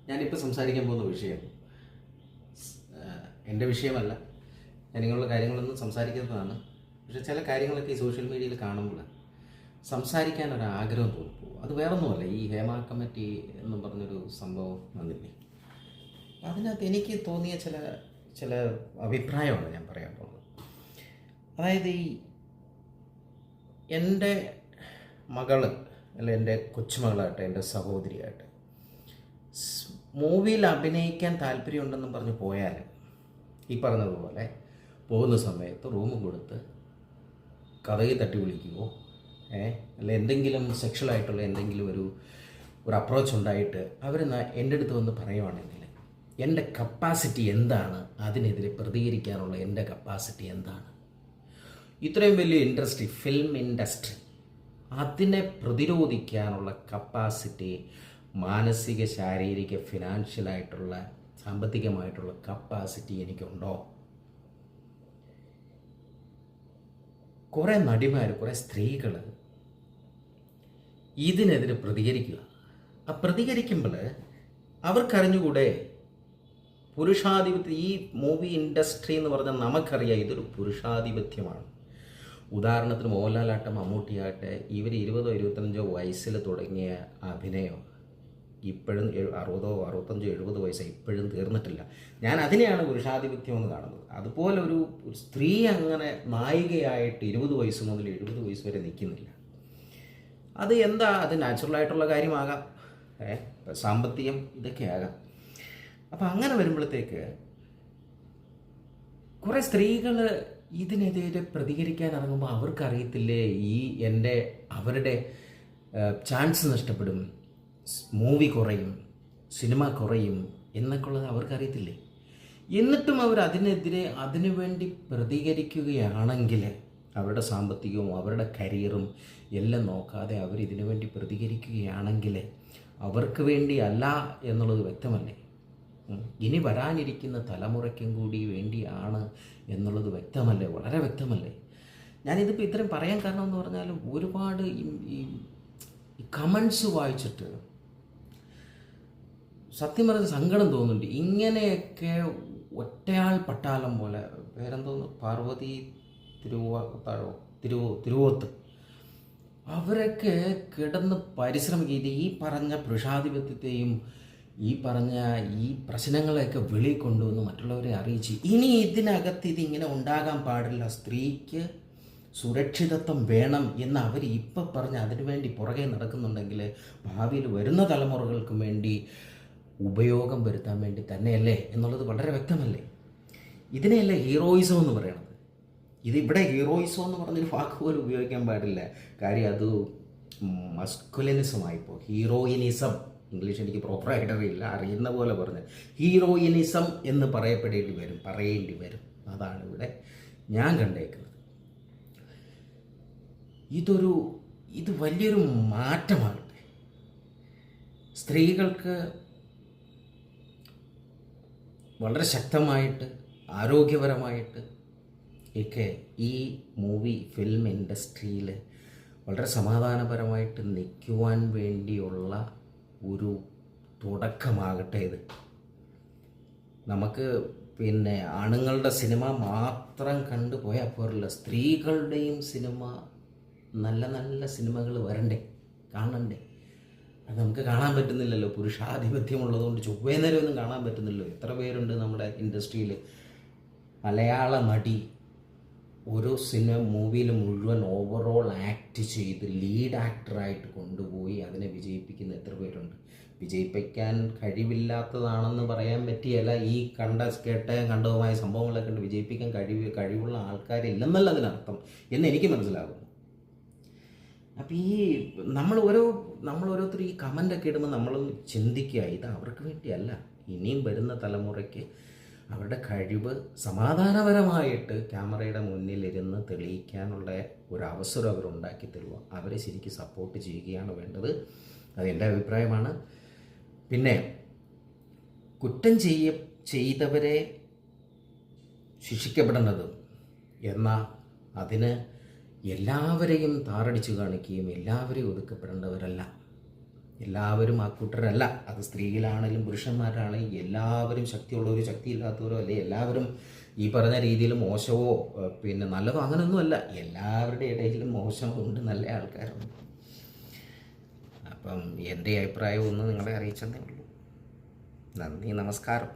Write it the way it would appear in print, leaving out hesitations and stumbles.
ഞാനിപ്പോൾ സംസാരിക്കാൻ പോകുന്ന വിഷയം എൻ്റെ വിഷയമല്ല. ഞാൻ ഇങ്ങനെയുള്ള കാര്യങ്ങളൊന്നും സംസാരിക്കുന്നതാണ്. പക്ഷേ ചില കാര്യങ്ങളൊക്കെ ഈ സോഷ്യൽ മീഡിയയിൽ കാണുമ്പോൾ സംസാരിക്കാൻ ഒരാഗ്രഹം തോന്നിപ്പോകും. അത് വേറൊന്നുമല്ല, ഈ ഹേമ കമ്മിറ്റി എന്നും പറഞ്ഞൊരു സംഭവം വന്നില്ലേ, അതിനകത്ത് എനിക്ക് തോന്നിയ ചില ചില അഭിപ്രായമാണ് ഞാൻ പറയാൻ പോകുന്നത്. അതായത് ഈ എൻ്റെ മകള് അല്ല എൻ്റെ കൊച്ചുമകളായിട്ട് എൻ്റെ സഹോദരിയായിട്ട് മൂവിയിൽ അഭിനയിക്കാൻ താല്പര്യമുണ്ടെന്നും പറഞ്ഞ് പോയാൽ ഈ പറഞ്ഞതുപോലെ പോകുന്ന സമയത്ത് റൂം കൊടുത്ത് കഥയിൽ തട്ടി വിളിക്കുമോ അല്ല എന്തെങ്കിലും സെക്ഷലായിട്ടുള്ള എന്തെങ്കിലും ഒരു അപ്രോച്ച് ഉണ്ടായിട്ട് അവർ എൻ്റെ അടുത്ത് വന്ന് പറയുവാണെങ്കിൽ എൻ്റെ കപ്പാസിറ്റി എന്താണ്, അതിനെതിരെ പ്രതികരിക്കാനുള്ള എൻ്റെ കപ്പാസിറ്റി എന്താണ്? ഇത്രയും വലിയ ഇൻഡസ്ട്രി, ഫിലിം ഇൻഡസ്ട്രി, അതിനെ പ്രതിരോധിക്കാനുള്ള കപ്പാസിറ്റി, മാനസിക, ശാരീരിക, ഫിനാൻഷ്യലായിട്ടുള്ള, സാമ്പത്തികമായിട്ടുള്ള കപ്പാസിറ്റി എനിക്കുണ്ടോ? കുറേ നടിമാർ, കുറേ സ്ത്രീകൾ ഇതിനെതിരെ പ്രതികരിക്കുക. ആ പ്രതികരിക്കുമ്പോൾ അവർക്കറിഞ്ഞുകൂടെ പുരുഷാധിപത്യം, ഈ മൂവി ഇൻഡസ്ട്രി എന്ന് പറഞ്ഞാൽ നമുക്കറിയാം ഇതൊരു പുരുഷാധിപത്യമാണ്. ഉദാഹരണത്തിന് മോഹൻലാലാട്ടെ, മമ്മൂട്ടിയാട്ടെ, ഇവർ 20 25 വയസ്സിൽ തുടങ്ങിയ അഭിനയം ഇപ്പോഴും 60 65 70 വയസ്സ് ഇപ്പോഴും തീർന്നിട്ടില്ല. ഞാൻ അതിനെയാണ് പുരുഷാധിപത്യം എന്ന് കാണുന്നത്. അതുപോലെ ഒരു സ്ത്രീ അങ്ങനെ നായികയായിട്ട് 20 വയസ്സ് മുതൽ 70 വയസ്സ് വരെ നിൽക്കുന്നില്ല. അത് എന്താ? അത് നാച്ചുറലായിട്ടുള്ള കാര്യമാകാം, സാമ്പത്തികം, ഇതൊക്കെ ആകാം. അപ്പം അങ്ങനെ വരുമ്പോഴത്തേക്ക് കുറേ സ്ത്രീകൾ ഇതിനെതിരെ പ്രതികരിക്കാൻ ഇറങ്ങുമ്പോൾ അവർക്കറിയത്തില്ലേ അവരുടെ ചാൻസ് നഷ്ടപ്പെടും, മൂവി കുറയും, സിനിമ കുറയും എന്നൊക്കെ ഉള്ളത് അവർക്കറിയത്തില്ലേ. എന്നിട്ടും അവർ അതിനുവേണ്ടി പ്രതികരിക്കുകയാണെങ്കിൽ അവരുടെ സാമ്പത്തികവും അവരുടെ കരിയറും എല്ലാം നോക്കാതെ അവരിതിനു വേണ്ടി പ്രതികരിക്കുകയാണെങ്കിൽ അവർക്ക് വേണ്ടി അല്ല എന്നുള്ളത് വ്യക്തമല്ലേ? ഇനി വരാനിരിക്കുന്ന തലമുറയ്ക്കും കൂടി വേണ്ടിയാണ് എന്നുള്ളത് വ്യക്തമല്ലേ? വളരെ വ്യക്തമല്ലേ? ഞാനിതിപ്പോൾ ഇത്രയും പറയാൻ കാരണം എന്ന് പറഞ്ഞാൽ ഒരുപാട് ഈ കമൻസ് വായിച്ചിട്ട് സത്യം പറഞ്ഞ സങ്കടം തോന്നുന്നുണ്ട്. ഇങ്ങനെയൊക്കെ ഒറ്റയാൾ പട്ടാളം പോലെ, പേരെന്തോന്ന്, പാർവതി തിരുവോത്ത്, അവരൊക്കെ കിടന്ന് പരിശ്രമിക്കുക ഈ പറഞ്ഞ പുരുഷാധിപത്യത്തെയും ഈ പ്രശ്നങ്ങളെയൊക്കെ വെളിയിൽ കൊണ്ടുവന്ന് മറ്റുള്ളവരെ അറിയിച്ച് ഇനി ഇതിനകത്ത് ഇതിങ്ങനെ ഉണ്ടാകാൻ പാടില്ല, സ്ത്രീക്ക് സുരക്ഷിതത്വം വേണം എന്ന് അവർ ഇപ്പം പറഞ്ഞ് അതിനുവേണ്ടി പുറകെ നടക്കുന്നുണ്ടെങ്കിൽ ഭാവിയിൽ വരുന്ന തലമുറകൾക്കും വേണ്ടി ഉപയോഗം വരുത്താൻ വേണ്ടി തന്നെയല്ലേ എന്നുള്ളത് വളരെ വ്യക്തമല്ലേ? ഇതിനെയല്ലേ ഹീറോയിസം എന്ന് പറയണത്. ഇതിവിടെ ഹീറോയിസം എന്ന് പറഞ്ഞൊരു വാക്ക് പോലും ഉപയോഗിക്കാൻ പാടില്ല. കാര്യം അത് മസ്കുലിനിസമായിപ്പോൾ. ഹീറോയിനിസം, ഇംഗ്ലീഷ് എനിക്ക് പ്രോപ്പറായിട്ട് അറിയില്ല, അറിയുന്ന പോലെ പറഞ്ഞ് ഹീറോയിനിസം എന്ന് പറയേണ്ടി വരും. അതാണ് ഇവിടെ ഞാൻ കണ്ടേക്കുന്നത്. ഇത് വലിയൊരു മാറ്റമാകട്ടെ. സ്ത്രീകൾക്ക് വളരെ ശക്തമായിട്ട് ആരോഗ്യപരമായിട്ട് ഒക്കെ ഈ ഫിലിം ഇൻഡസ്ട്രിയിൽ വളരെ സമാധാനപരമായിട്ട് നിൽക്കുവാൻ വേണ്ടിയുള്ള ഒരു തുടക്കമാകട്ടെ ഇത്. നമുക്ക് ആണുങ്ങളുടെ സിനിമ മാത്രം കണ്ടുപോയാൽ പോരല്ല, സ്ത്രീകളുടെയും സിനിമ, നല്ല നല്ല സിനിമകൾ വരണ്ടേ, കാണണ്ടേ? അത് നമുക്ക് കാണാൻ പറ്റുന്നില്ലല്ലോ. പുരുഷാധിപത്യമുള്ളതുകൊണ്ട് ചൊവ്വേ നേരമൊന്നും കാണാൻ പറ്റുന്നില്ലല്ലോ. എത്ര പേരുണ്ട് നമ്മുടെ ഇൻഡസ്ട്രിയിൽ മലയാള നടി ഓരോ മൂവിയിൽ മുഴുവൻ ഓവറോൾ ആക്ട് ചെയ്ത് ലീഡ് ആക്ടറായിട്ട് കൊണ്ടുപോയി അതിനെ വിജയിപ്പിക്കുന്ന എത്ര പേരുണ്ട്? വിജയിപ്പിക്കാൻ കഴിവില്ലാത്തതാണെന്ന് പറയാൻ പറ്റിയല്ല. ഈ കണ്ടതുമായ സംഭവങ്ങളെ കണ്ട് വിജയിപ്പിക്കാൻ കഴിവുള്ള ആൾക്കാരില്ലെന്നല്ല അതിനർത്ഥം എന്ന് എനിക്ക് മനസ്സിലാകുന്നു. അപ്പം നമ്മൾ ഓരോരുത്തർ ഈ കമൻ്റൊക്കെ ഇടുമ്പോൾ നമ്മളൊന്ന് ചിന്തിക്കുക, ഇത് അവർക്ക് വേണ്ടിയല്ല, ഇനിയും വരുന്ന തലമുറയ്ക്ക് അവരുടെ കഴിവ് സമാധാനപരമായിട്ട് ക്യാമറയുടെ മുന്നിലിരുന്ന് തെളിയിക്കാനുള്ള ഒരു അവസരം അവരുണ്ടാക്കി തരുക. അവരെ ശരിക്കും സപ്പോർട്ട് ചെയ്യുകയാണ് വേണ്ടത്. അതെൻ്റെ അഭിപ്രായമാണ്. പിന്നെ കുറ്റം ചെയ്തവരെ ശിക്ഷിക്കപ്പെടേണ്ടതും, എന്നാൽ അതിന് എല്ലാവരെയും താറടിച്ച് കാണിക്കുകയും എല്ലാവരെയും ഒതുക്കപ്പെടേണ്ടവരല്ല. എല്ലാവരും ആ കൂട്ടരല്ല. അത് സ്ത്രീകളാണെങ്കിലും പുരുഷന്മാരാണെങ്കിലും എല്ലാവരും ശക്തിയുള്ളവരും ശക്തിയില്ലാത്തവരോ അല്ലെ എല്ലാവരും ഈ പറഞ്ഞ രീതിയിൽ മോശമോ പിന്നെ നല്ലതോ അങ്ങനെയൊന്നുമല്ല. എല്ലാവരുടെ ഇടയിലും മോശമുണ്ട്, നല്ല ആൾക്കാരുണ്ട്. അപ്പം എൻ്റെ അഭിപ്രായം ഒന്ന് നിങ്ങളെ അറിയിച്ചെന്നേ ഉള്ളൂ. നന്ദി, നമസ്കാരം.